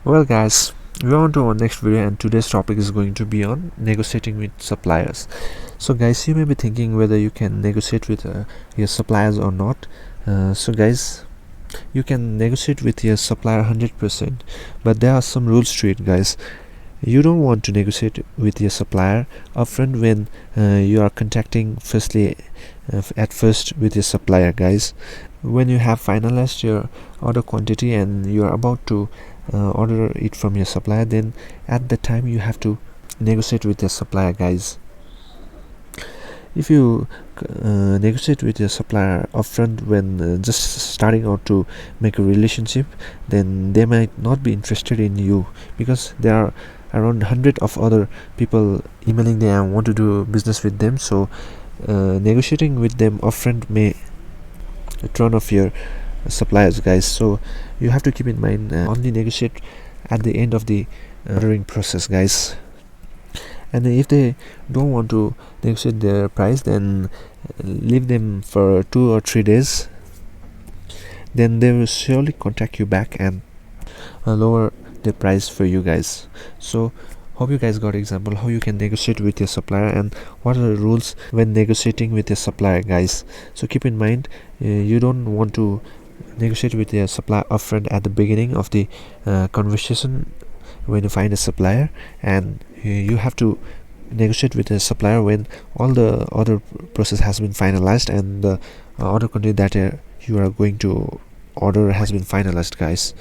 Well guys, we're on to our next video, and today's topic is going to be on negotiating with suppliers. So guys, you may be thinking whether you can negotiate with your suppliers or not. So guys, you can negotiate with your supplier 100%, but there are some rules to it guys. You don't want to negotiate with your supplier upfront when you are contacting at first with your supplier guys. When you have finalized your order quantity and you are about to order it from your supplier, then at the time you have to negotiate with your supplier guys. If you negotiate with your supplier upfront when just starting out to make a relationship, then they might not be interested in you, because there are around 100 of other people emailing them and want to do business with them. So negotiating with them upfront may turn off your suppliers guys. So you have to keep in mind, only negotiate at the end of the ordering process guys. And if they don't want to negotiate their price, then leave them for 2 or 3 days. Then they will surely contact you back and lower the price for you guys. So hope you guys got example how you can negotiate with your supplier and what are the rules when negotiating with your supplier guys. So keep in mind, you don't want to negotiate with your supplier upfront at the beginning of the conversation when you find a supplier, and you have to negotiate with a supplier when all the other process has been finalized and the order quantity that you are going to order has been finalized guys.